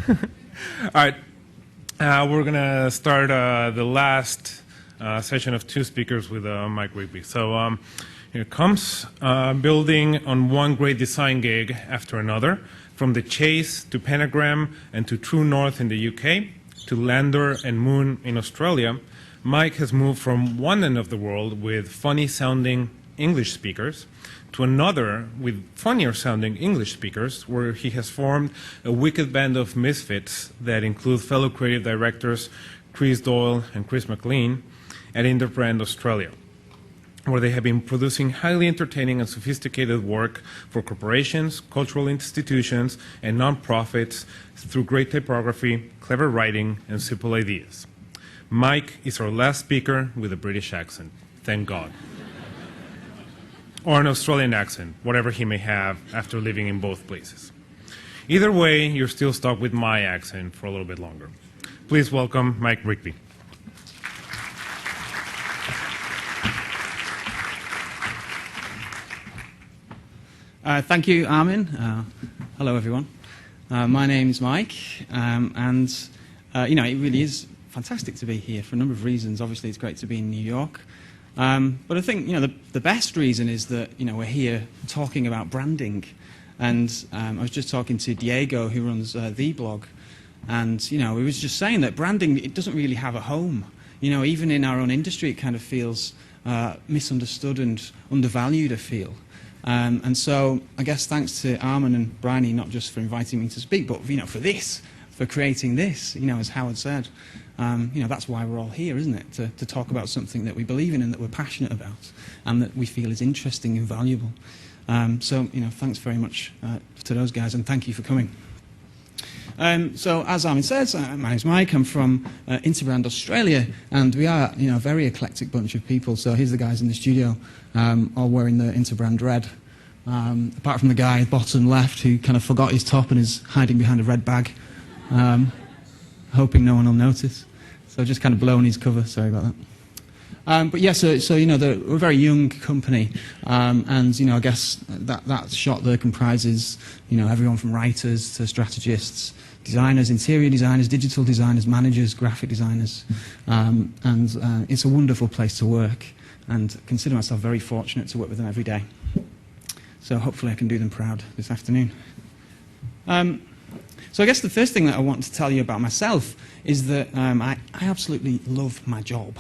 All right. We're going to start the last session of two speakers with MikeRigby. So here it comes, building on one great design gig after another, from the Chase to Pentagram and to True North in the UK, to Lander and Moon in Australia. Mike has moved from one end of the world with funny-sounding English speakers to another with funnier-sounding English speakers, where he has formed a wicked band of misfits that include fellow creative directors Chris Doyle and Chris McLean at Interbrand Australia, where they have been producing highly entertaining and sophisticated work for corporations, cultural institutions, and nonprofits through great typography, clever writing, and simple ideas. Mike is our last speaker with a British accent. Thank God. Or an Australian accent, whatever he may have after living in both places. Either way, you're still stuck with my accent for a little bit longer. Please welcome MikeRigby. Thank you, Armin. Hello, everyone. My name's Mike, and it really is fantastic to be here for a number of reasons. Obviously, it's great to be in New York. But I think the best reason is that we're here talking about branding, and I was just talking to Diego, who runs the blog, and he was just saying that branding, it doesn't really have a home. Even in our own industry, it kind of feels misunderstood and undervalued, I feel. And so I guess thanks to Armin and Bryony, not just for inviting me to speak, but for creating this, as Howard said. That's why we're all here, isn't it? To talk about something that we believe in and that we're passionate about and that we feel is interesting and valuable. So thanks very much to those guys, and thank you for coming. So as Armin says, my name's Mike. I'm from Interbrand Australia, and we are a very eclectic bunch of people. So here's the guys in the studio, all wearing the Interbrand red. Apart from the guy bottom left who kind of forgot his top and is hiding behind a red bag. Hoping no one will notice. So just kind of blowing his cover, sorry about that. But yeah, so we're a very young company, and I guess that shot there comprises everyone from writers to strategists, designers, interior designers, digital designers, managers, graphic designers, and it's a wonderful place to work, and I consider myself very fortunate to work with them every day. So hopefully I can do them proud this afternoon. So I guess the first thing that I want to tell you about myself is that I absolutely love my job.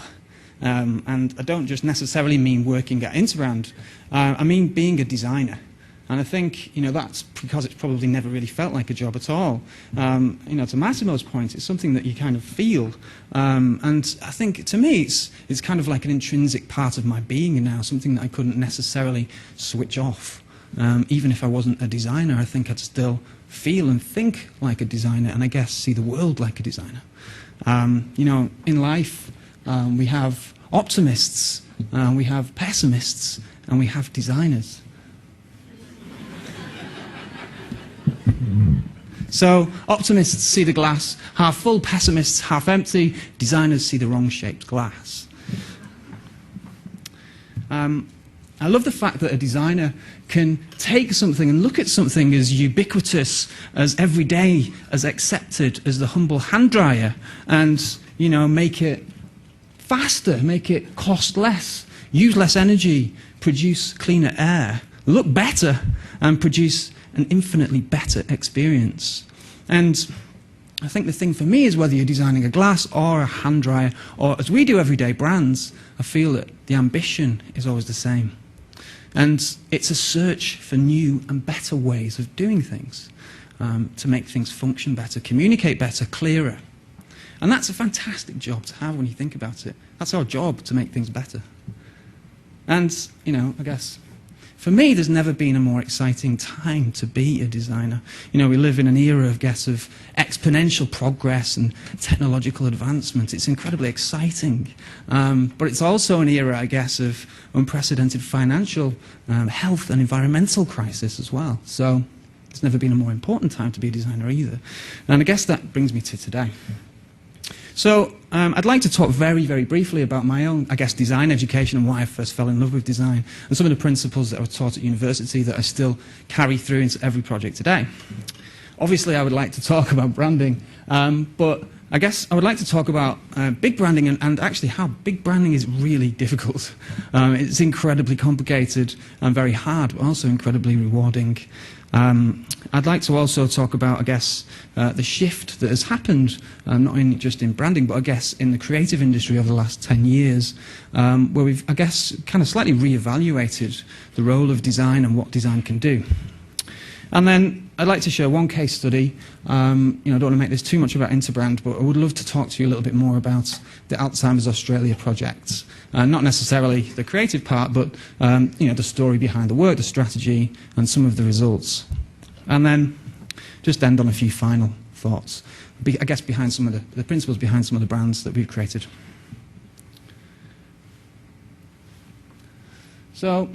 And I don't just necessarily mean working at Interbrand. I mean being a designer. And I think that's because it's probably never really felt like a job at all. To Massimo's point, it's something that you kind of feel. And I think, to me, it's kind of like an intrinsic part of my being now, something that I couldn't necessarily switch off. Even if I wasn't a designer, I think I'd still feel and think like a designer, and I guess see the world like a designer. In life, we have optimists, we have pessimists, and we have designers. So optimists see the glass half full, pessimists half empty, designers see the wrong-shaped glass. I love the fact that a designer can take something and look at something as ubiquitous, as everyday, as accepted as the humble hand dryer, and make it faster, make it cost less, use less energy, produce cleaner air, look better, and produce an infinitely better experience. And I think the thing for me is whether you're designing a glass or a hand dryer, or as we do everyday brands, I feel that the ambition is always the same. And it's a search for new and better ways of doing things, to make things function better, communicate better, clearer. And that's a fantastic job to have when you think about it. That's our job, to make things better. And, I guess, for me, there's never been a more exciting time to be a designer. We live in an era, of exponential progress and technological advancement. It's incredibly exciting. But it's also an era, of unprecedented financial, health and environmental crisis as well. So it's never been a more important time to be a designer either. And I guess that brings me to today. So I'd like to talk very, very briefly about my own, design education and why I first fell in love with design, and some of the principles that I was taught at university that I still carry through into every project today. obviously I would like to talk about branding, but I guess I would like to talk about big branding and actually how big branding is really difficult. It's incredibly complicated and very hard, but also incredibly rewarding. I'd like to also talk about, I guess, the shift that has happened, not only just in branding, but I guess in the creative industry over the last 10 years, where we've, I guess, kind of slightly re-evaluated the role of design and what design can do. And then I'd like to share one case study. I don't want to make this too much about Interbrand, but I would love to talk to you a little bit more about the Alzheimer's Australia project. Not necessarily the creative part, but the story behind the work, the strategy, and some of the results. And then just end on a few final thoughts, I guess, behind some of the principles behind some of the brands that we've created. So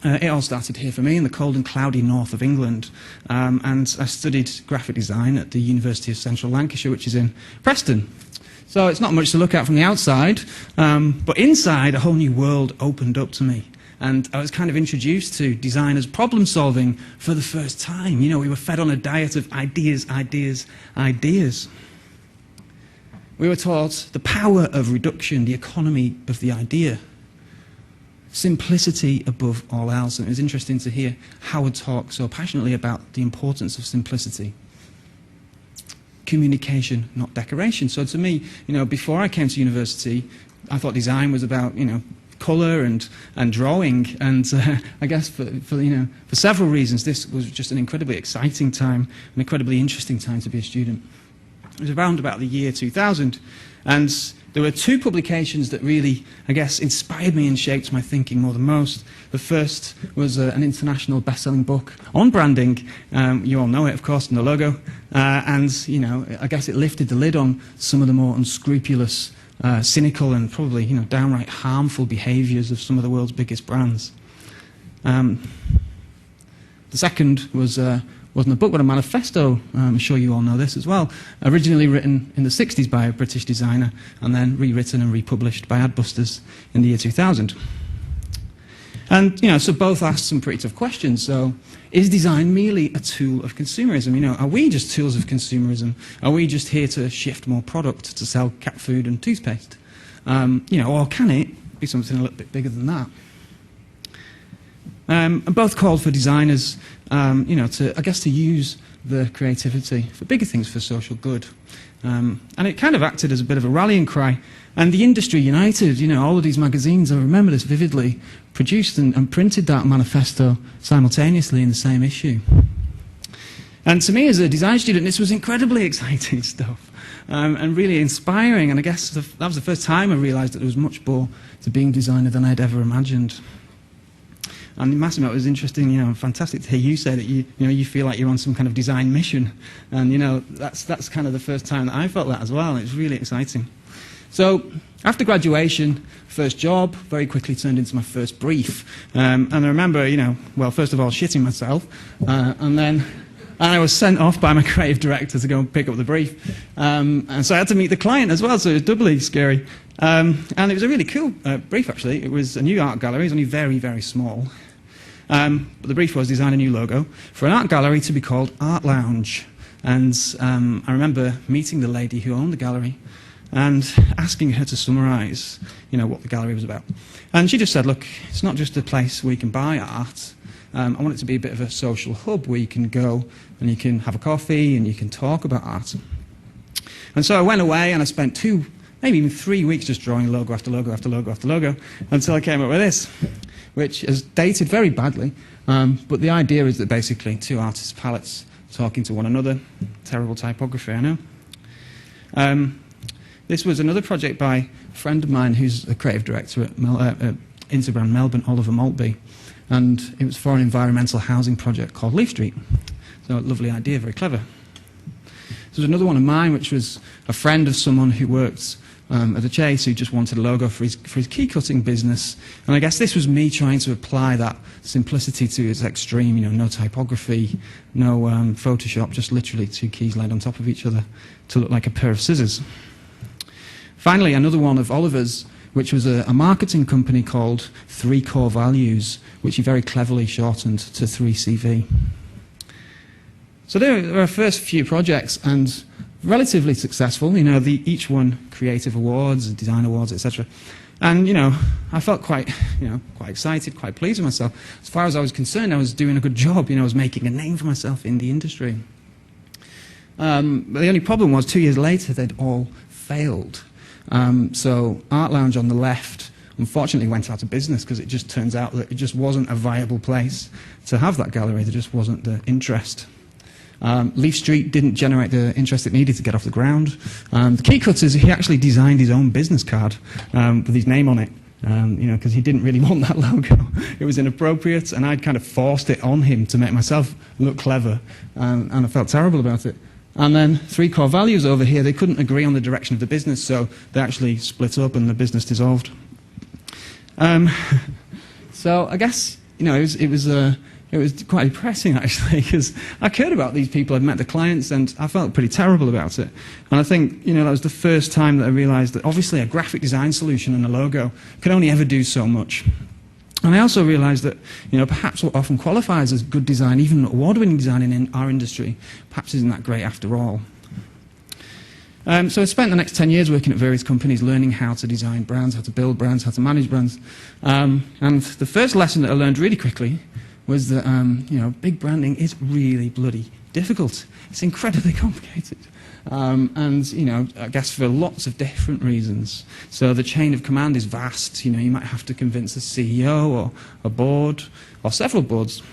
it all started here for me in the cold and cloudy north of England, and I studied graphic design at the University of Central Lancashire, which is in Preston. So it's not much to look at from the outside, but inside a whole new world opened up to me. And I was kind of introduced to design as problem solving for the first time. We were fed on a diet of ideas, ideas, ideas. We were taught the power of reduction, the economy of the idea. Simplicity above all else. And it was interesting to hear Howard talk so passionately about the importance of simplicity. Communication, not decoration. So to me, before I came to university, I thought design was about, colour and drawing. And I guess for several reasons, this was just an incredibly exciting time, an incredibly interesting time to be a student. It was around about the year 2000. And there were two publications that really, I guess, inspired me and shaped my thinking more than most. The first was an international best-selling book on branding. You all know it, of course, in the logo. And I guess it lifted the lid on some of the more unscrupulous, cynical, and probably, downright harmful behaviours of some of the world's biggest brands. The second wasn't a book, but a manifesto. I'm sure you all know this as well. Originally written in the 60s by a British designer, and then rewritten and republished by Adbusters in the year 2000. And, so both asked some pretty tough questions. So, is design merely a tool of consumerism? Are we just tools of consumerism? Are we just here to shift more product to sell cat food and toothpaste? Or can it be something a little bit bigger than that? And both called for designers, to use the creativity for bigger things, for social good. And it kind of acted as a bit of a rallying cry. And the industry united, all of these magazines, I remember this vividly, produced and printed that manifesto simultaneously in the same issue. And to me, as a design student, this was incredibly exciting stuff, and really inspiring. And I guess that was the first time I realised that there was much more to being a designer than I'd ever imagined. And Massimo, it was interesting, fantastic to hear you say that you feel like you're on some kind of design mission. And, that's kind of the first time that I felt that as well. It's really exciting. So, after graduation, first job, very quickly turned into my first brief. And I remember, first of all, shitting myself. And I was sent off by my creative director to go and pick up the brief. And so I had to meet the client as well, so it was doubly scary. And it was a really cool brief, actually. It was a new art gallery. It was only very, very small. But the brief was design a new logo for an art gallery to be called Art Lounge. And I remember meeting the lady who owned the gallery and asking her to summarise, what the gallery was about. And she just said, look, it's not just a place where you can buy art. I want it to be a bit of a social hub where you can go and you can have a coffee and you can talk about art. And so I went away and I spent 2, maybe even 3 weeks just drawing logo after logo after logo after logo until I came up with this, which is dated very badly. But the idea is that basically 2 artists' palettes talking to one another. Terrible typography, I know. This was another project by a friend of mine who's a creative director at Interbrand Melbourne, Oliver Maltby. And it was for an environmental housing project called Leaf Street. So a lovely idea, very clever. There was another one of mine, which was a friend of someone who worked at the Chase, who just wanted a logo for his key-cutting business. And I guess this was me trying to apply that simplicity to its extreme, no typography, no Photoshop, just literally 2 keys laid on top of each other to look like a pair of scissors. Finally, another one of Oliver's, which was a marketing company called 3 Core Values, which he very cleverly shortened to 3CV. So there were our first few projects, and relatively successful. Each won creative awards, design awards, etc. And I felt quite excited, quite pleased with myself. As far as I was concerned, I was doing a good job. I was making a name for myself in the industry. But the only problem was 2 years later, they'd all failed. So Art Lounge on the left, unfortunately, went out of business because it just turns out that it just wasn't a viable place to have that gallery. There just wasn't the interest. Leaf Street didn't generate the interest it needed to get off the ground. The key cutters, he actually designed his own business card with his name on it, because he didn't really want that logo. It was inappropriate, and I'd kind of forced it on him to make myself look clever, and I felt terrible about it. And then 3 core values over here, they couldn't agree on the direction of the business, so they actually split up and the business dissolved. So I guess, it was quite depressing, actually, because I cared about these people. I'd met the clients, and I felt pretty terrible about it. And I think, that was the first time that I realized that obviously a graphic design solution and a logo could only ever do so much. And I also realized that, perhaps what often qualifies as good design, even award-winning design in our industry, perhaps isn't that great after all. So I spent the next 10 years working at various companies, learning how to design brands, how to build brands, how to manage brands. And the first lesson that I learned really quickly was that, big branding is really bloody difficult. It's incredibly complicated. I guess for lots of different reasons. So the chain of command is vast. You might have to convince a CEO or a board or several boards.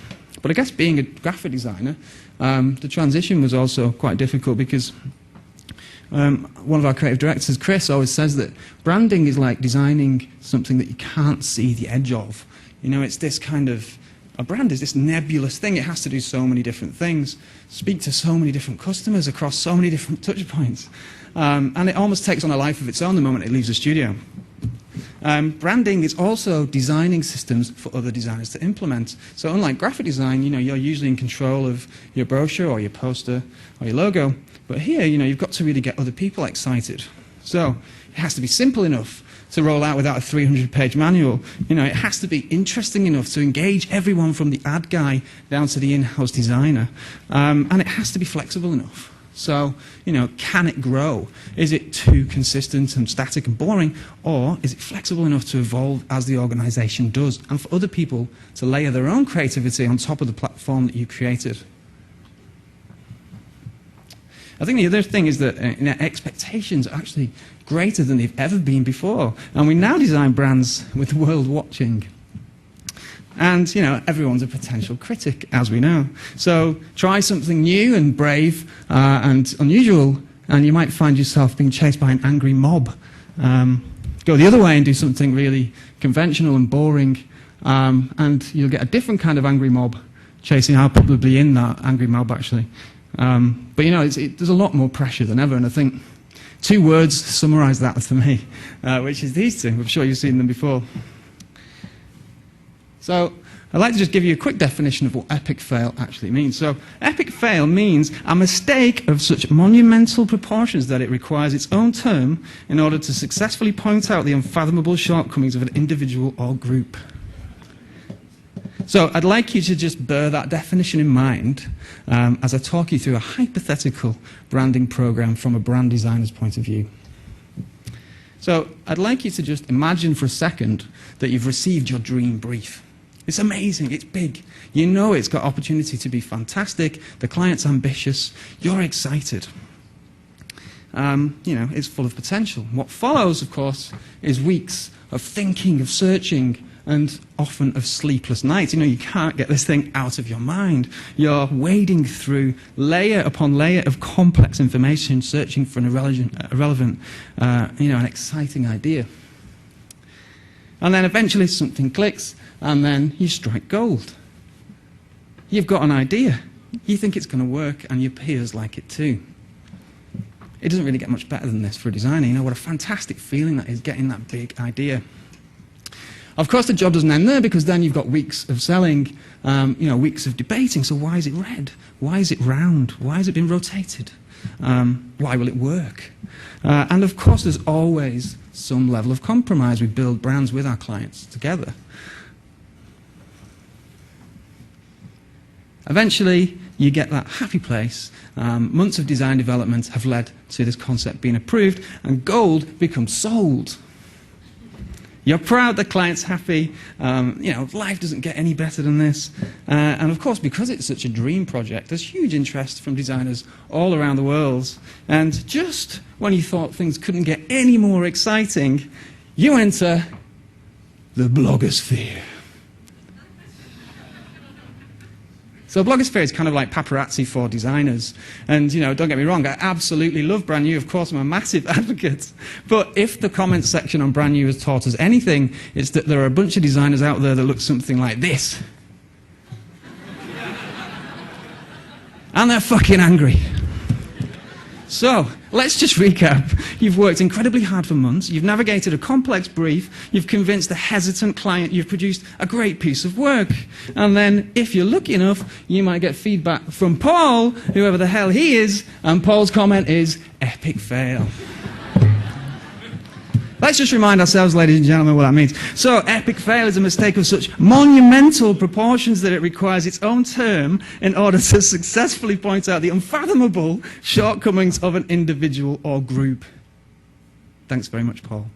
But I guess being a graphic designer, the transition was also quite difficult because one of our creative directors, Chris, always says that branding is like designing something that you can't see the edge of. It's this kind of a brand is this nebulous thing. It has to do so many different things, speak to so many different customers across so many different touch points. And it almost takes on a life of its own the moment it leaves the studio. Branding is also designing systems for other designers to implement. So unlike graphic design, you're usually in control of your brochure or your poster or your logo. But here, you've got to really get other people excited. So it has to be simple enough to roll out without a 300-page manual. It has to be interesting enough to engage everyone from the ad guy down to the in-house designer. And it has to be flexible enough. So, can it grow? Is it too consistent and static and boring? Or is it flexible enough to evolve as the organization does, and for other people to layer their own creativity on top of the platform that you created? I think the other thing is that expectations are actually greater than they've ever been before. And we now design brands with the world watching. And, everyone's a potential critic, as we know. So try something new and brave and unusual, and you might find yourself being chased by an angry mob. Go the other way and do something really conventional and boring, and you'll get a different kind of angry mob chasing. I'm probably in that angry mob, actually. But there's a lot more pressure than ever, and I think 2 words summarize that for me, which is these 2. I'm sure you've seen them before. So I'd like to just give you a quick definition of what epic fail actually means. So epic fail means a mistake of such monumental proportions that it requires its own term in order to successfully point out the unfathomable shortcomings of an individual or group. So I'd like you to just bear that definition in mind as I talk you through a hypothetical branding program from a brand designer's point of view. So I'd like you to just imagine for a second that you've received your dream brief. It's amazing, it's big. It's got opportunity to be fantastic, the client's ambitious, you're excited. It's full of potential. What follows, of course, is weeks of thinking, of searching, and often of sleepless nights. You can't get this thing out of your mind. You're wading through layer upon layer of complex information, searching for an irrelevant, an exciting idea. And then eventually something clicks, and then you strike gold. You've got an idea. You think it's going to work, and your peers like it too. It doesn't really get much better than this for a designer. What a fantastic feeling that is, getting that big idea. Of course, the job doesn't end there, because then you've got weeks of selling, weeks of debating. So why is it red? Why is it round? Why has it been rotated? Why will it work? And of course, there's always some level of compromise. We build brands with our clients together. Eventually, you get that happy place. Months of design development have led to this concept being approved, and gold becomes sold. You're proud, the client's happy. Life doesn't get any better than this. And of course, because it's such a dream project, there's huge interest from designers all around the world. And just when you thought things couldn't get any more exciting, you enter the blogosphere. So blogosphere is kind of like paparazzi for designers. And, don't get me wrong, I absolutely love brand new. Of course, I'm a massive advocate. But if the comments section on brand new has taught us anything, it's that there are a bunch of designers out there that look something like this. And they're fucking angry. So, let's just recap. You've worked incredibly hard for months, you've navigated a complex brief, you've convinced a hesitant client, you've produced a great piece of work. And then, if you're lucky enough, you might get feedback from Paul, whoever the hell he is, and Paul's comment is, epic fail. Let's just remind ourselves, ladies and gentlemen, what that means. So, epic fail is a mistake of such monumental proportions that it requires its own term in order to successfully point out the unfathomable shortcomings of an individual or group. Thanks very much, Paul.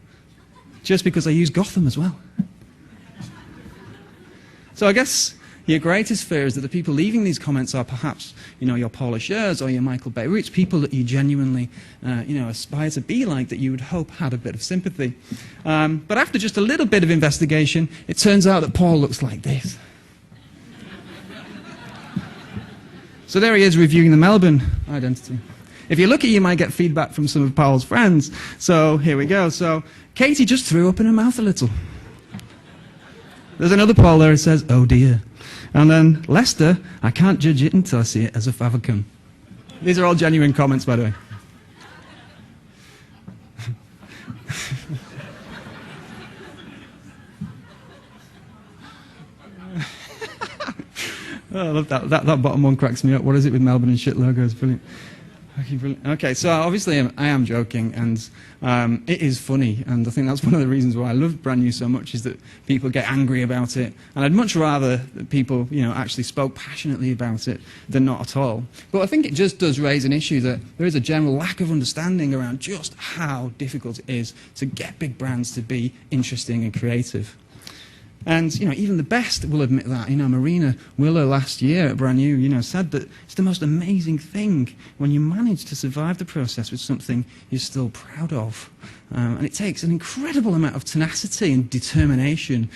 Just because I use Gotham as well. So I guess your greatest fear is that the people leaving these comments are perhaps, your Paul Ashers or your Michael Beirut's, people that you genuinely, aspire to be like, that you would hope had a bit of sympathy. But after just a little bit of investigation, it turns out that Paul looks like this. So there he is reviewing the Melbourne identity. If you're lucky, you might get feedback from some of Paul's friends. So here we go. So Katie just threw up in her mouth a little. There's another Paul there that says, oh dear. And then Lester, I can't judge it until I see it as a favicon. These are all genuine comments, by the way. Oh, I love that. That bottom one cracks me up. What is it with Melbourne and shit logos? Brilliant. Okay, so obviously I am joking, and it is funny, and I think that's one of the reasons why I love brand new so much, is that people get angry about it, and I'd much rather that people, actually spoke passionately about it than not at all. But I think it just does raise an issue that there is a general lack of understanding around just how difficult it is to get big brands to be interesting and creative. And, even the best will admit that. Marina Willer last year at Brand New, said that it's the most amazing thing when you manage to survive the process with something you're still proud of. And it takes an incredible amount of tenacity and determination,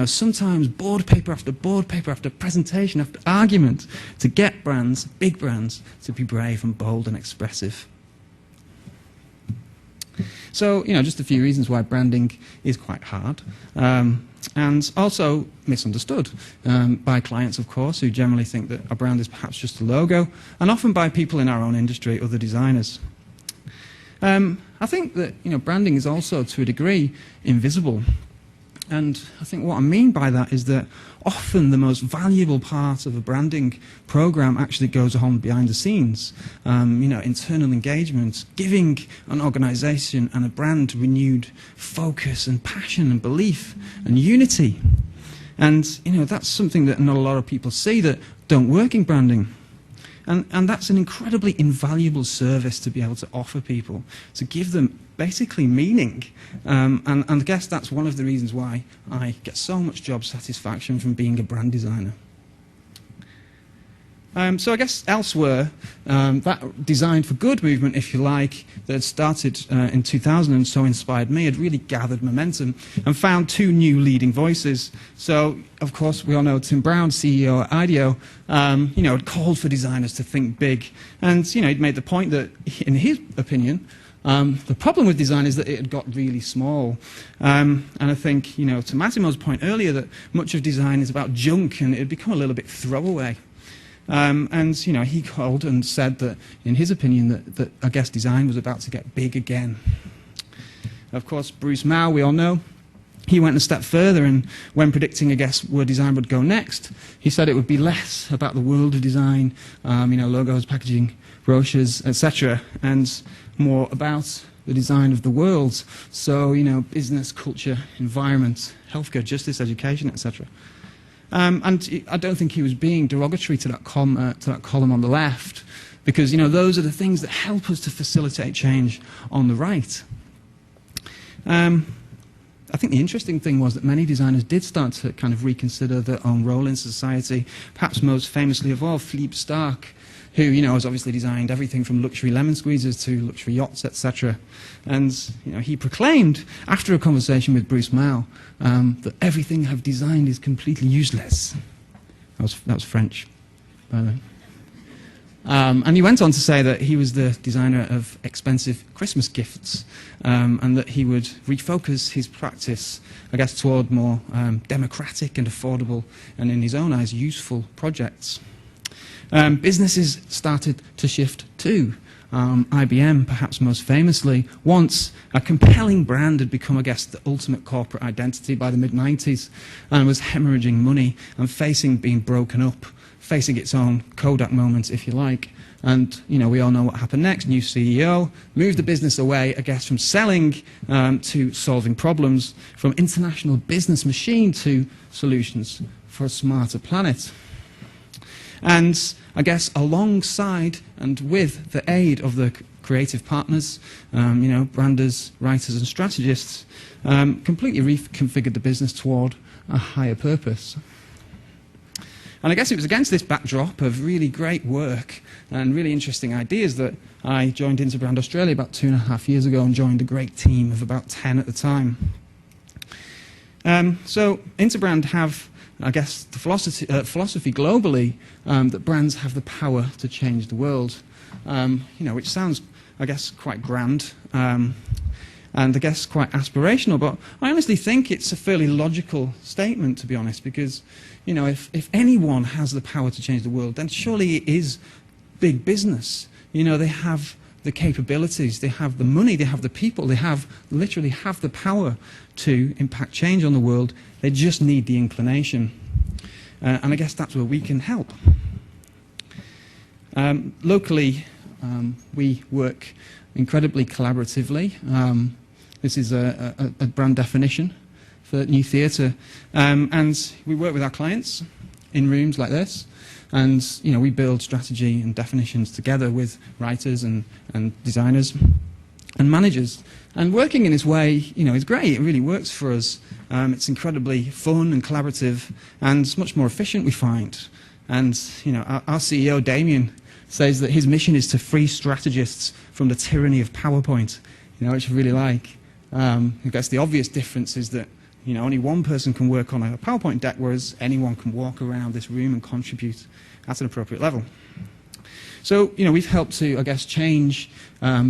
sometimes board paper after presentation after argument, to get brands, big brands, to be brave and bold and expressive. So, just a few reasons why branding is quite hard. And also misunderstood by clients, of course, who generally think that a brand is perhaps just a logo, and often by people in our own industry, other designers. I think that branding is also, to a degree, invisible. And I think what I mean by that is that often the most valuable part of a branding program actually goes on behind the scenes. Internal engagement, giving an organization and a brand renewed focus and passion and belief and unity. And, that's something that not a lot of people see that don't work in branding. And that's an incredibly invaluable service to be able to offer people, to give them basically meaning. And I guess that's one of the reasons why I get so much job satisfaction from being a brand designer. So I guess elsewhere, that Design for Good movement, if you like, that had started in 2000 and so inspired me, had really gathered momentum and found two new leading voices. So, of course, we all know Tim Brown, CEO at IDEO, had called for designers to think big. And, he'd made the point that, in his opinion, the problem with design is that it had got really small. And I think, to Massimo's point earlier, that much of design is about junk and it had become a little bit throwaway. And he called and said that, in his opinion, that I guess design was about to get big again. Of course, Bruce Mau, we all know, he went a step further, and when predicting, I guess, where design would go next, he said it would be less about the world of design, logos, packaging, brochures, etc., and more about the design of the world. So, business, culture, environment, healthcare, justice, education, etc. And I don't think he was being derogatory to that column on the left, because those are the things that help us to facilitate change on the right. I think the interesting thing was that many designers did start to kind of reconsider their own role in society, perhaps most famously of all, Philippe Starck, who, has obviously designed everything from luxury lemon squeezes to luxury yachts, etc. And, he proclaimed, after a conversation with Bruce Mao, that everything I've designed is completely useless. That was French, by the way. And he went on to say that he was the designer of expensive Christmas gifts, and that he would refocus his practice, I guess, toward more democratic and affordable and, in his own eyes, useful projects. Businesses started to shift too. IBM, perhaps most famously, once a compelling brand had become, I guess, the ultimate corporate identity by the mid-90s, and was hemorrhaging money and facing being broken up, facing its own Kodak moment, if you like. And, we all know what happened next. New CEO, moved the business away, I guess, from selling to solving problems, from international business machine to solutions for a smarter planet. And I guess alongside and with the aid of the creative partners, branders, writers and strategists, completely reconfigured the business toward a higher purpose. And I guess it was against this backdrop of really great work and really interesting ideas that I joined Interbrand Australia about 2.5 years ago and joined a great team of about 10 at the time. So Interbrand have, I guess, the philosophy globally that brands have the power to change the world, which sounds, I guess, quite grand and I guess quite aspirational, but I honestly think it's a fairly logical statement, to be honest, because if anyone has the power to change the world, then surely it is big business. They have the capabilities, they have the money, they have the people, they literally have the power to impact change on the world. They just need the inclination. And I guess that's where we can help. Locally, we work incredibly collaboratively. This is a brand definition for New Theatre. And we work with our clients in rooms like this. And we build strategy and definitions together with writers and designers and managers. And working in this way, is great. It really works for us. It's incredibly fun and collaborative, and it's much more efficient, we find. And our CEO, Damien, says that his mission is to free strategists from the tyranny of PowerPoint, which I really like. I guess the obvious difference is that only one person can work on a PowerPoint deck, whereas anyone can walk around this room and contribute at an appropriate level. So, we've helped to, I guess, change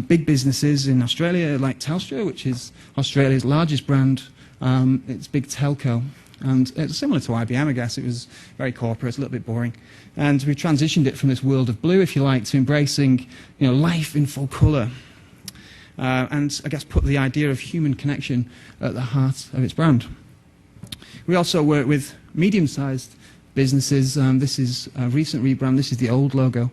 big businesses in Australia, like Telstra, which is Australia's largest brand. It's big telco. And it's similar to IBM, I guess. It was very corporate, it's a little bit boring. And we transitioned it from this world of blue, if you like, to embracing life in full colour. And I guess put the idea of human connection at the heart of its brand. We also work with medium-sized businesses. This is a recent rebrand. This is the old logo.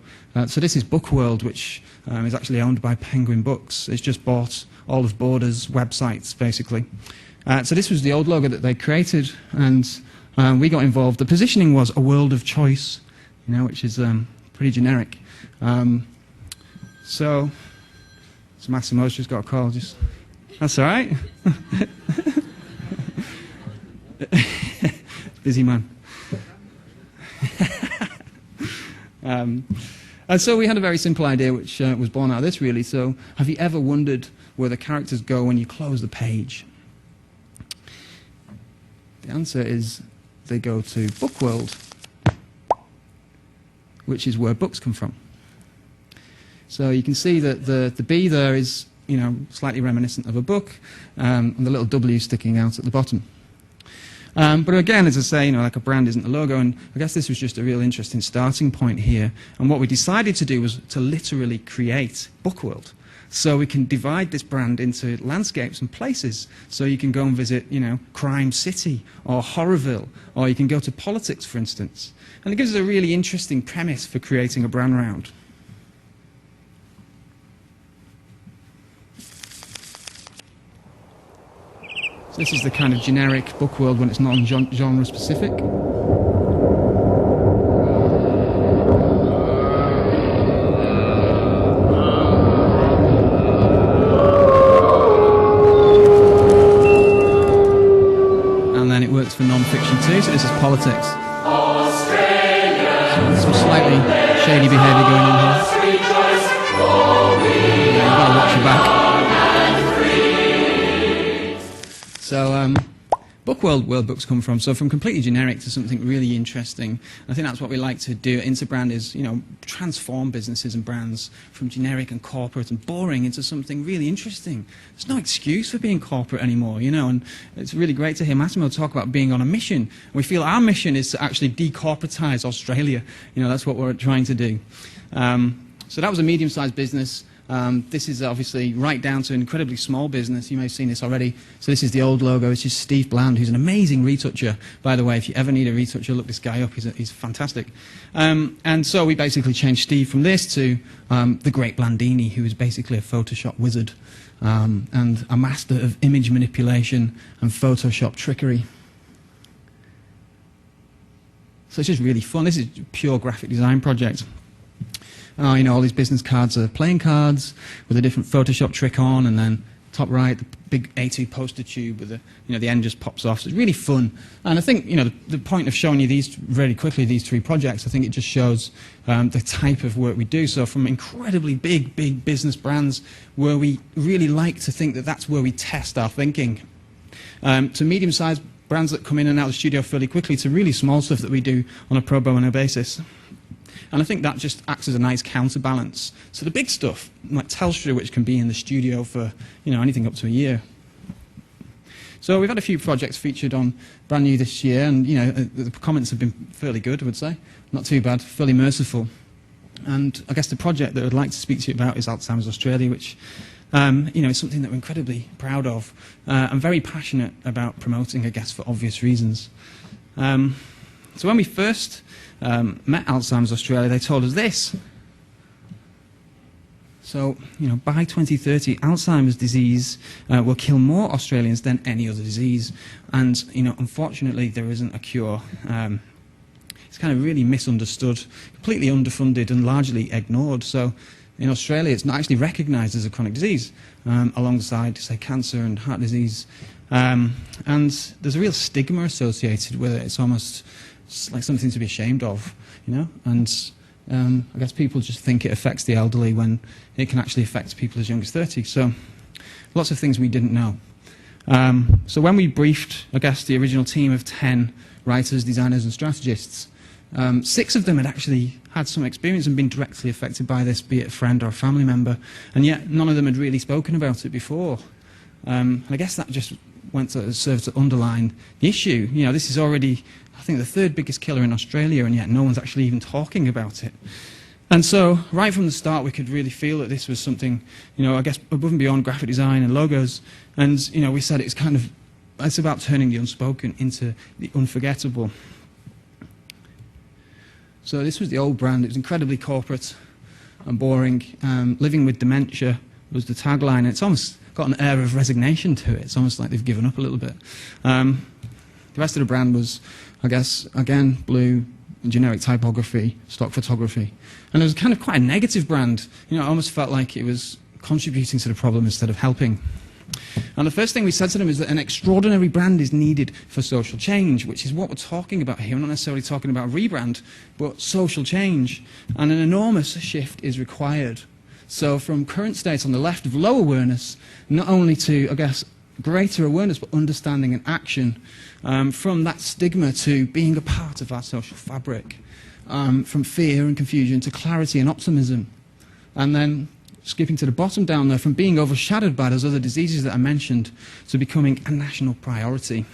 So this is Bookworld, which is actually owned by Penguin Books. It's just bought all of Border's websites, basically. So this was the old logo that they created, and we got involved. The positioning was a world of choice, which is pretty generic. So Massimo's just got a call. That's all right. Busy man. And so we had a very simple idea, which was born out of this, really. So have you ever wondered where the characters go when you close the page? The answer is they go to Bookworld, which is where books come from. So you can see that the B there is, slightly reminiscent of a book, and the little W sticking out at the bottom. But again, as I say, like a brand isn't a logo, and I guess this was just a real interesting starting point here. And what we decided to do was to literally create Bookworld. So we can divide this brand into landscapes and places. So you can go and visit, Crime City or Horrorville, or you can go to politics, for instance. And it gives us a really interesting premise for creating a brand round. So this is the kind of generic Bookworld when it's non-genre specific. too, so this is politics. Some slightly shady behaviour going on here. You've got to watch your back. So, book world, where books come from. So from completely generic to something really interesting. I think that's what we like to do at Interbrand is, transform businesses and brands from generic and corporate and boring into something really interesting. There's no excuse for being corporate anymore, and it's really great to hear Massimo talk about being on a mission. We feel our mission is to actually decorporatize Australia. That's what we're trying to do. So that was a medium-sized business. This is obviously right down to an incredibly small business. You may have seen this already. So this is the old logo. This is Steve Bland, who's an amazing retoucher. By the way, if you ever need a retoucher, look this guy up. He's fantastic. And so we basically changed Steve from this to the great Blandini, who is basically a Photoshop wizard and a master of image manipulation and Photoshop trickery. So it's just really fun. This is a pure graphic design project. All these business cards are playing cards with a different Photoshop trick on, and then top right, the big A2 poster tube with the end just pops off. So it's really fun. And I think, the point of showing you these very quickly, these three projects, I think it just shows the type of work we do. So from incredibly big business brands where we really like to think that that's where we test our thinking, to medium-sized brands that come in and out of the studio fairly quickly, to really small stuff that we do on a pro bono basis. And I think that just acts as a nice counterbalance. So the big stuff, like Telstra, which can be in the studio for anything up to a year. So we've had a few projects featured on Brand New this year, and the comments have been fairly good, I would say. Not too bad, fairly merciful. And I guess the project that I'd like to speak to you about is Alzheimer's Australia, which is something that we're incredibly proud of and very passionate about promoting, I guess, for obvious reasons. So when we first met Alzheimer's Australia, they told us this. So, by 2030, Alzheimer's disease will kill more Australians than any other disease. And, unfortunately, there isn't a cure. It's kind of really misunderstood, completely underfunded and largely ignored. So in Australia, it's not actually recognised as a chronic disease, alongside, say, cancer and heart disease. And there's a real stigma associated with it. It's almost like something to be ashamed of, and I guess people just think it affects the elderly when it can actually affect people as young as 30. So lots of things we didn't know. So when we briefed, I guess, the original team of 10 writers, designers and strategists, 6 of them had actually had some experience and been directly affected by this, be it a friend or a family member, and yet none of them had really spoken about it before. And I guess that just went to serve to underline the issue. This is already, I think, the 3rd biggest killer in Australia, and yet no one's actually even talking about it. And so, right from the start, we could really feel that this was something, I guess, above and beyond graphic design and logos. And, we said it's about turning the unspoken into the unforgettable. So this was the old brand. It was incredibly corporate and boring. Living with dementia was the tagline. And it's almost got an air of resignation to it. It's almost like they've given up a little bit. The rest of the brand was, I guess, again, blue, generic typography, stock photography. And it was kind of quite a negative brand. It almost felt like it was contributing to the problem instead of helping. And the first thing we said to them is that an extraordinary brand is needed for social change, which is what we're talking about here. We're not necessarily talking about rebrand, but social change. And an enormous shift is required. So from current state on the left of low awareness, not only to, I guess, greater awareness, but understanding and action, from that stigma to being a part of our social fabric, from fear and confusion to clarity and optimism. And then skipping to the bottom down there, from being overshadowed by those other diseases that I mentioned to becoming a national priority.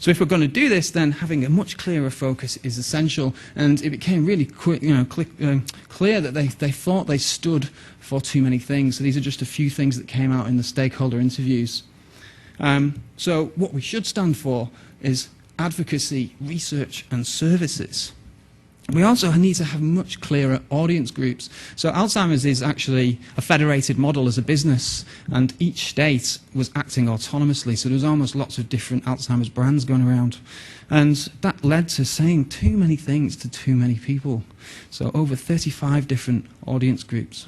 So if we're going to do this, then having a much clearer focus is essential. And it became really clear that they thought they stood for too many things. So these are just a few things that came out in the stakeholder interviews. So what we should stand for is advocacy, research and services. We also need to have much clearer audience groups. So Alzheimer's is actually a federated model as a business, and each state was acting autonomously, so there was almost lots of different Alzheimer's brands going around. And that led to saying too many things to too many people. So over 35 different audience groups.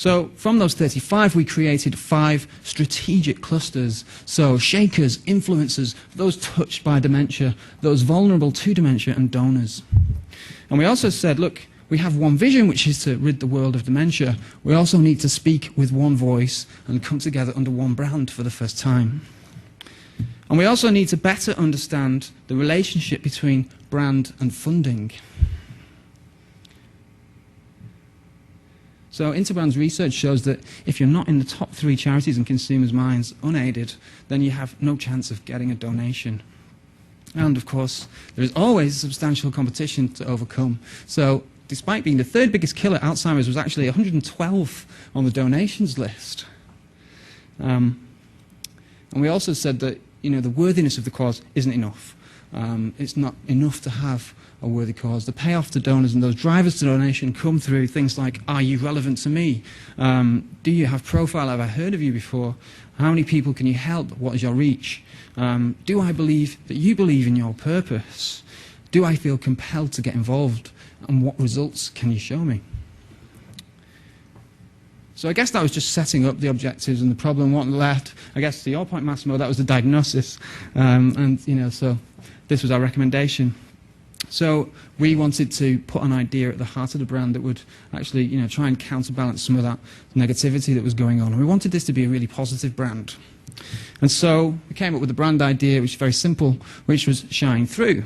So from those 35, we created 5 strategic clusters. So shakers, influencers, those touched by dementia, those vulnerable to dementia, and donors. And we also said, look, we have one vision, which is to rid the world of dementia. We also need to speak with one voice and come together under one brand for the first time. And we also need to better understand the relationship between brand and funding. So Interbrand's research shows that if you're not in the top 3 charities in consumers' minds unaided, then you have no chance of getting a donation. And of course, there is always substantial competition to overcome. So despite being the 3rd biggest killer, Alzheimer's was actually 112 on the donations list. And we also said that the worthiness of the cause isn't enough. It's not enough to have a worthy cause. The payoff to donors and those drivers to donation come through things like, are you relevant to me? Do you have profile? Have I heard of you before? How many people can you help? What is your reach? Do I believe that you believe in your purpose? Do I feel compelled to get involved? And what results can you show me? So I guess that was just setting up the objectives and the problem, what left. I guess to your point, Massimo, that was the diagnosis. So this was our recommendation. So we wanted to put an idea at the heart of the brand that would actually, try and counterbalance some of that negativity that was going on. And we wanted this to be a really positive brand. And so we came up with a brand idea, which is very simple, which was Shine Through.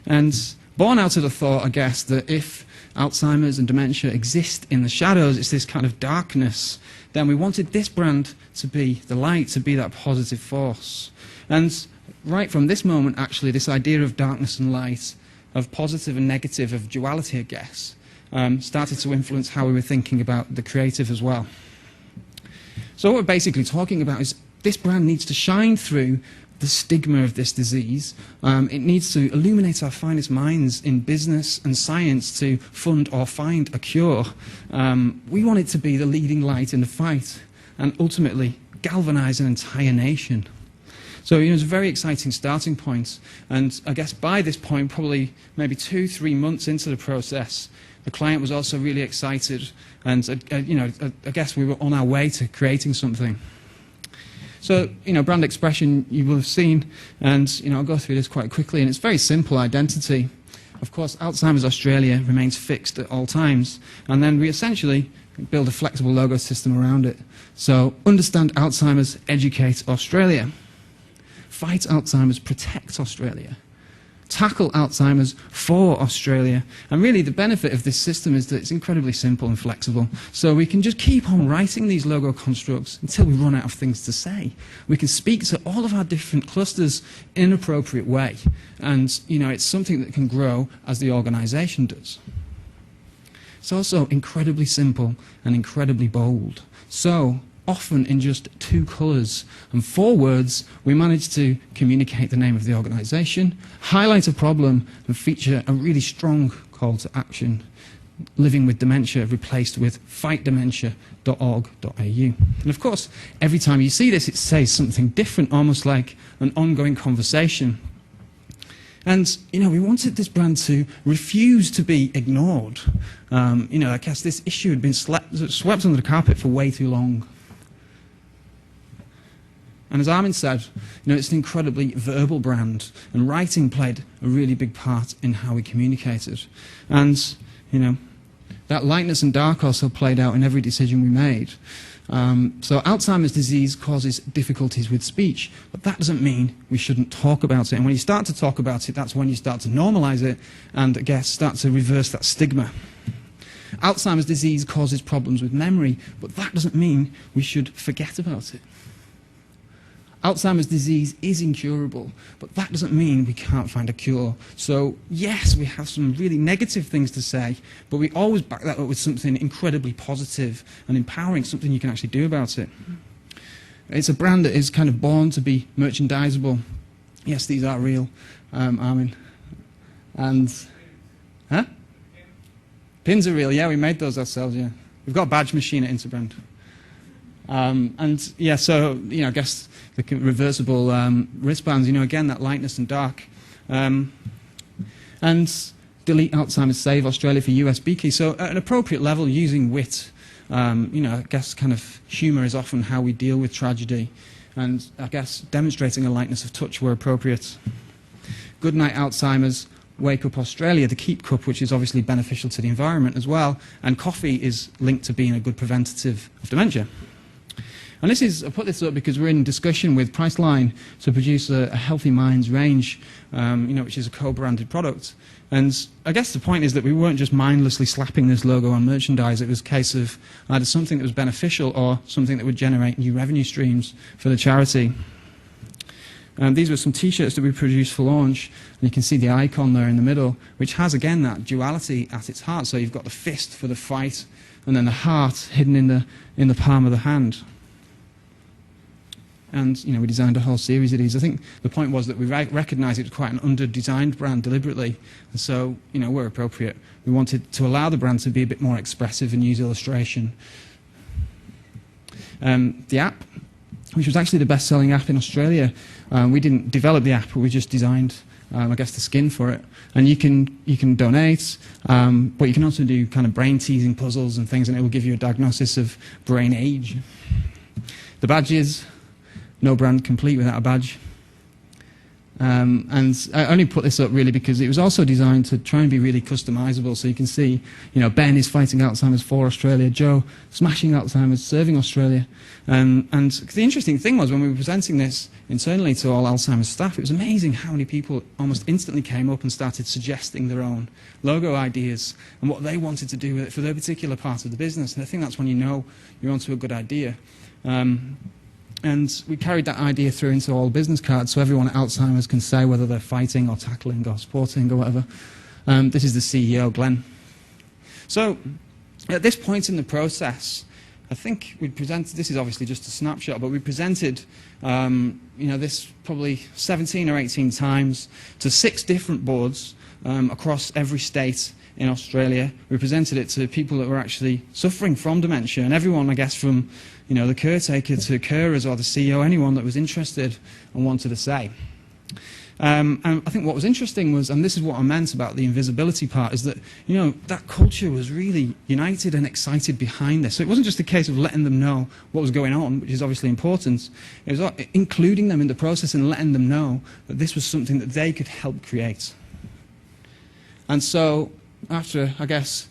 And born out of the thought, I guess, that if Alzheimer's and dementia exist in the shadows, it's this kind of darkness, then we wanted this brand to be the light, to be that positive force. And right from this moment, actually, this idea of darkness and light, of positive and negative, of duality, I guess, started to influence how we were thinking about the creative as well. So what we're basically talking about is this brand needs to shine through the stigma of this disease. It needs to illuminate our finest minds in business and science to fund or find a cure. We want it to be the leading light in the fight and ultimately galvanize an entire nation. So it's a very exciting starting point. And I guess by this point, probably maybe 2-3 months into the process, the client was also really excited. And I guess we were on our way to creating something. So, brand expression you will have seen, and, I'll go through this quite quickly, and it's very simple identity. Of course, Alzheimer's Australia remains fixed at all times, and then we essentially build a flexible logo system around it. So, understand Alzheimer's, educate Australia. Fight Alzheimer's, protect Australia. Tackle Alzheimer's for Australia. And really the benefit of this system is that it's incredibly simple and flexible. So we can just keep on writing these logo constructs until we run out of things to say. We can speak to all of our different clusters in an appropriate way. And, it's something that can grow as the organization does. It's also incredibly simple and incredibly bold. So often in just 2 colors and 4 words, we manage to communicate the name of the organization, highlight a problem, and feature a really strong call to action. Living with Dementia replaced with fightdementia.org.au. And of course, every time you see this, it says something different, almost like an ongoing conversation. And, we wanted this brand to refuse to be ignored. I guess this issue had been swept under the carpet for way too long. And as Armin said, it's an incredibly verbal brand, and writing played a really big part in how we communicated. And, that lightness and dark also played out in every decision we made. So Alzheimer's disease causes difficulties with speech, but that doesn't mean we shouldn't talk about it. And when you start to talk about it, that's when you start to normalize it and, I guess, start to reverse that stigma. Alzheimer's disease causes problems with memory, but that doesn't mean we should forget about it. Alzheimer's disease is incurable, but that doesn't mean we can't find a cure. So, yes, we have some really negative things to say, but we always back that up with something incredibly positive and empowering, something you can actually do about it. It's a brand that is kind of born to be merchandisable. Yes, these are real, Armin. And, Pins are real, yeah, we made those ourselves, yeah. We've got a badge machine at Interbrand. I guess the reversible wristbands, again, that lightness and dark. And delete Alzheimer's, save Australia for USB key. So at an appropriate level, using wit I guess kind of humour is often how we deal with tragedy, and I guess demonstrating a lightness of touch where appropriate. Goodnight Alzheimer's, Wake Up Australia, the Keep Cup, which is obviously beneficial to the environment as well, and coffee is linked to being a good preventative of dementia. And I put this up because we're in discussion with Priceline to produce a Healthy Minds range, which is a co-branded product. And I guess the point is that we weren't just mindlessly slapping this logo on merchandise. It was a case of either something that was beneficial or something that would generate new revenue streams for the charity. These were some T-shirts that we produced for launch, and you can see the icon there in the middle, which has, again, that duality at its heart. So you've got the fist for the fight, and then the heart hidden in the palm of the hand. And we designed a whole series of these. I think the point was that we recognised it was quite an under-designed brand deliberately, and so where appropriate, we wanted to allow the brand to be a bit more expressive and use illustration. The app, which was actually the best-selling app in Australia, we didn't develop the app, but we just designed, the skin for it. And you can donate, but you can also do kind of brain-teasing puzzles and things, and it will give you a diagnosis of brain age. The badges. No brand complete without a badge. And I only put this up really because it was also designed to try and be really customizable. So you can see, Ben is fighting Alzheimer's for Australia, Joe smashing Alzheimer's, serving Australia. And the interesting thing was when we were presenting this internally to all Alzheimer's staff, it was amazing how many people almost instantly came up and started suggesting their own logo ideas and what they wanted to do with it for their particular part of the business. And I think that's when you're onto a good idea. And we carried that idea through into all business cards, so everyone at Alzheimer's can say whether they're fighting or tackling or supporting or whatever. This is the CEO, Glenn. So at this point in the process, I think we presented, this is obviously just a snapshot, but we presented this probably 17 or 18 times to 6 different boards across every state in Australia. We presented it to people that were actually suffering from dementia, and everyone, I guess, from the caretaker to carers or the CEO, anyone that was interested and wanted to say. And I think what was interesting was, and this is what I meant about the invisibility part, is that that culture was really united and excited behind this. So it wasn't just a case of letting them know what was going on, which is obviously important. It was including them in the process and letting them know that this was something that they could help create. And so after, I guess,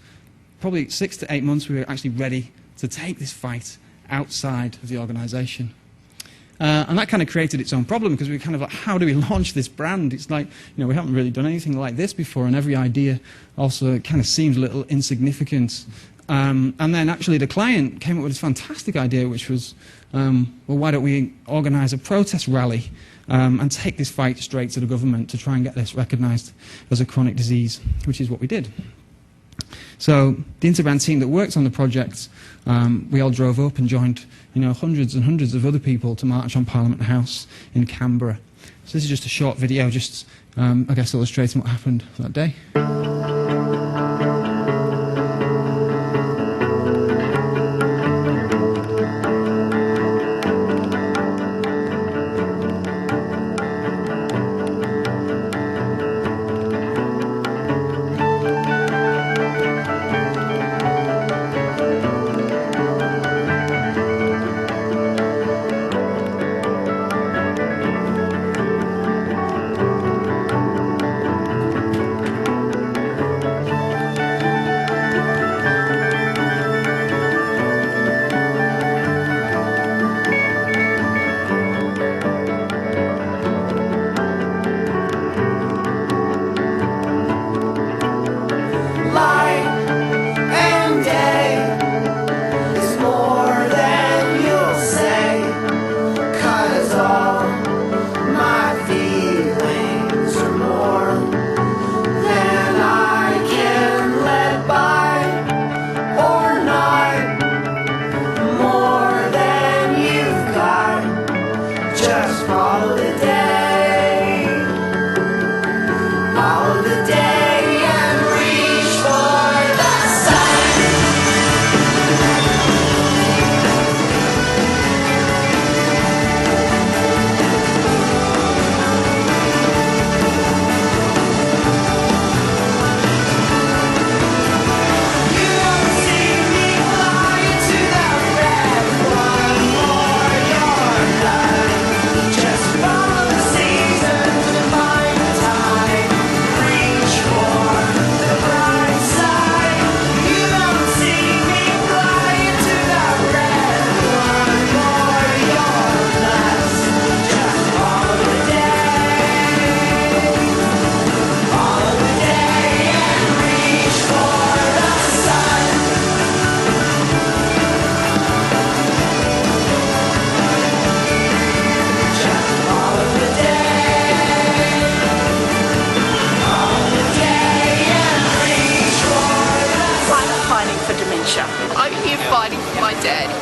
probably 6 to 8 months, we were actually ready to take this fight outside of the organisation. And that kind of created its own problem, because we were kind of like, how do we launch this brand? It's like, we haven't really done anything like this before, and every idea also kind of seems a little insignificant. And then actually the client came up with this fantastic idea, which was, well, why don't we organise a protest rally and take this fight straight to the government to try and get this recognised as a chronic disease, which is what we did. So the Interbrand team that worked on the project, we all drove up and joined hundreds and hundreds of other people to march on Parliament House in Canberra. So this is just a short video, just I guess illustrating what happened that day.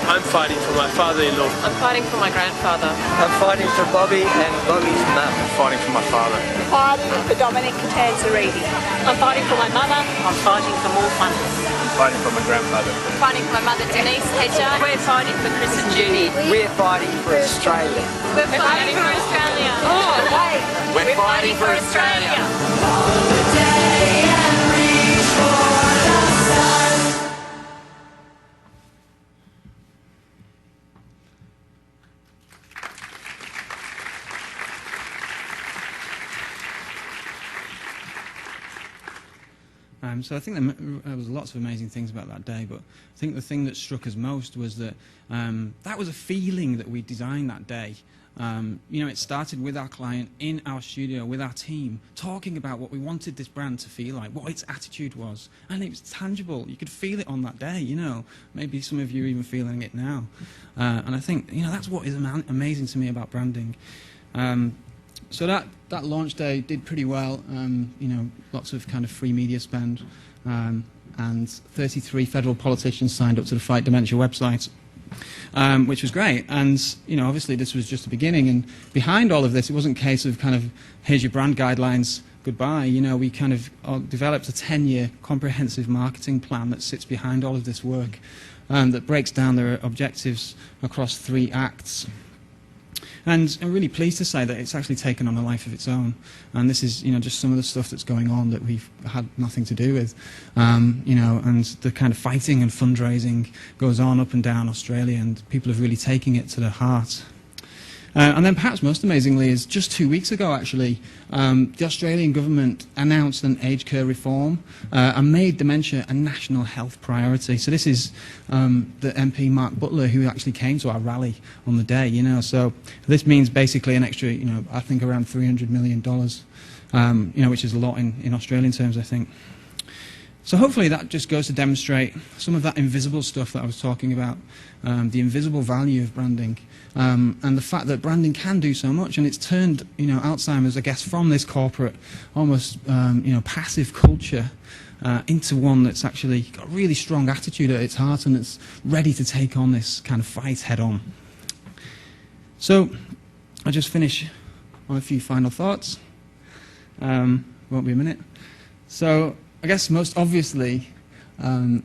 I'm fighting for my father-in-law. I'm fighting for my grandfather. I'm fighting for Bobby and Bobby's mum. I'm fighting for my father. I'm fighting for Dominic Catanzariti. I'm fighting for my mother. I'm fighting for more funders. I'm fighting for my grandmother. I'm fighting for my mother Denise Hedger. We're fighting for Chris and Judy. We're fighting for Australia. We're fighting for Australia. Oh, Hey, we're fighting for Australia. So I think there was lots of amazing things about that day, but I think the thing that struck us most was that that was a feeling that we designed that day. You know, it started with our client in our studio with our team, talking about what we wanted this brand to feel like, what its attitude was, and it was tangible. You could feel it on that day, you know. Maybe some of you are even feeling it now. And I think, you know, that's what is amazing to me about branding. So that launch day did pretty well. You know, lots of kind of free media spend, and 33 federal politicians signed up to the Fight Dementia website, which was great. And you know, obviously this was just the beginning. And behind all of this, it wasn't a case of kind of here's your brand guidelines, goodbye. You know, we kind of developed a 10-year comprehensive marketing plan that sits behind all of this work, that breaks down their objectives across 3 acts. And I'm really pleased to say that it's actually taken on a life of its own. And this is, you know, just some of the stuff that's going on that we've had nothing to do with. You know, and the kind of fighting and fundraising goes on up and down Australia, and people are really taking it to their heart. And then perhaps most amazingly is just 2 weeks ago, actually, the Australian government announced an age care reform and made dementia a national health priority. So this is the MP Mark Butler, who actually came to our rally on the day, you know. So this means basically an extra, you know, I think around $300 million, you know, which is a lot in Australian terms, I think. So hopefully that just goes to demonstrate some of that invisible stuff that I was talking about, the invisible value of branding, and the fact that branding can do so much. And it's turned, you know, Alzheimer's, I guess, from this corporate, almost, you know, passive culture into one that's actually got a really strong attitude at its heart, and it's ready to take on this kind of fight head on. So I'll just finish on a few final thoughts. Won't be a minute. So I guess most obviously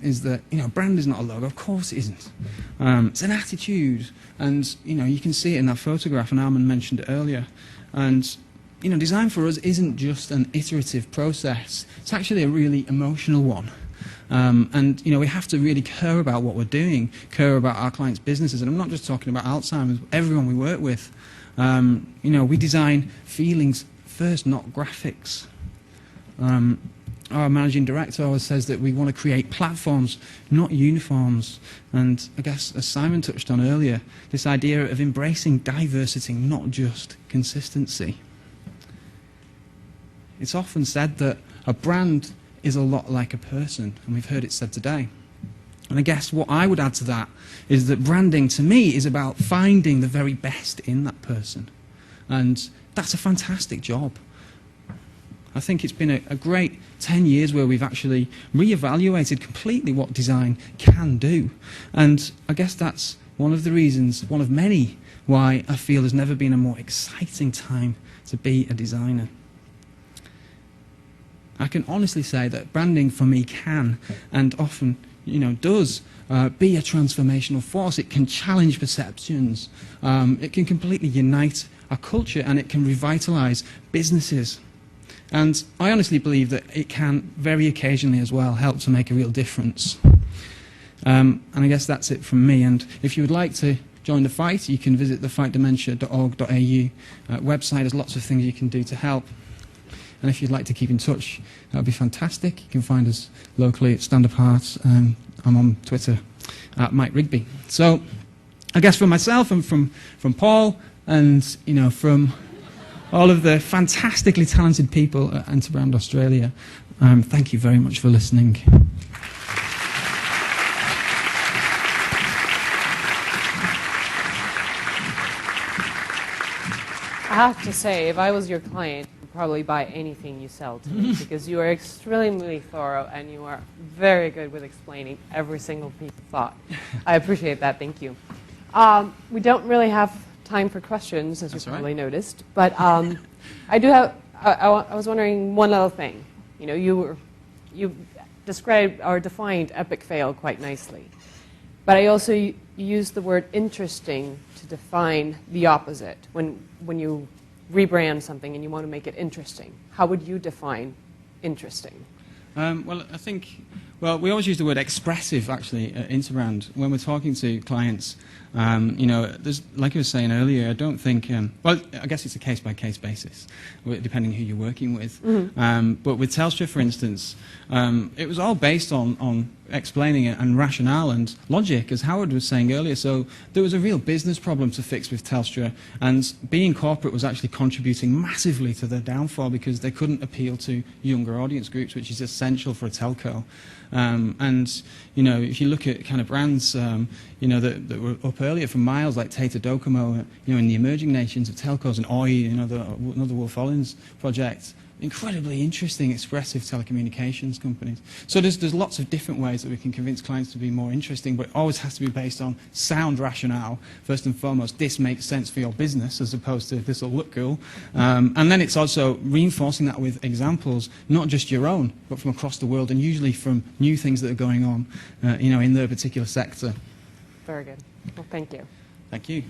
is that, you know, brand is not a logo. Of course it isn't. It's an attitude, and you know, you can see it in that photograph, and Armin mentioned it earlier. And you know, design for us isn't just an iterative process. It's actually a really emotional one. And you know, we have to really care about what we're doing, care about our clients' businesses. And I'm not just talking about Alzheimer's. Everyone we work with, you know, we design feelings first, not graphics. Our managing director always says that we want to create platforms, not uniforms. And I guess, as Simon touched on earlier, this idea of embracing diversity, not just consistency. It's often said that a brand is a lot like a person, and we've heard it said today. And I guess what I would add to that is that branding, to me, is about finding the very best in that person. And that's a fantastic job. I think it's been a great 10 years where we've actually re-evaluated completely what design can do. And I guess that's one of the reasons, one of many, why I feel there's never been a more exciting time to be a designer. I can honestly say that branding for me can, and often, you know, does, be a transformational force. It can challenge perceptions. It can completely unite our culture, and it can revitalize businesses. And I honestly believe that it can, very occasionally as well, help to make a real difference. And I guess that's it from me. And if you would like to join the fight, you can visit the fightdementia.org.au website. There's lots of things you can do to help. And if you'd like to keep in touch, that would be fantastic. You can find us locally at Stand Up Hearts. I'm on Twitter at MikeRigby. So I guess from myself and from Paul, and you know, from all of the fantastically talented people at Interbrand Australia, thank you very much for listening. I have to say, if I was your client, I'd probably buy anything you sell to me because you are extremely thorough and you are very good with explaining every single piece of thought. I appreciate that. Thank you. We don't really have time for questions, as you probably noticed, but I do have. I was wondering one little thing. You know, you described or defined epic fail quite nicely, but I also used the word interesting to define the opposite. When you rebrand something and you want to make it interesting, how would you define interesting? Well, I think, we always use the word expressive, actually, at Interbrand. When we're talking to clients, you know, there's, like I was saying earlier, I don't think, well, I guess it's a case-by-case basis, depending who you're working with. But with Telstra, for instance, it was all based on explaining it and rationale and logic, as Howard was saying earlier. So there was a real business problem to fix with Telstra, and being corporate was actually contributing massively to their downfall because they couldn't appeal to younger audience groups, which is essential for a telco. And, you know, if you look at kind of brands, you know, that were up earlier from Miles, like Tata Docomo, you know, in the emerging nations of telcos, and Oi, you know, another Wolf Ollins project, incredibly interesting, expressive telecommunications companies. So there's lots of different ways that we can convince clients to be more interesting, but it always has to be based on sound rationale. First and foremost, this makes sense for your business, as opposed to this will look cool. And then it's also reinforcing that with examples, not just your own, but from across the world, and usually from new things that are going on, you know, in their particular sector. Very good. Well, thank you. Thank you.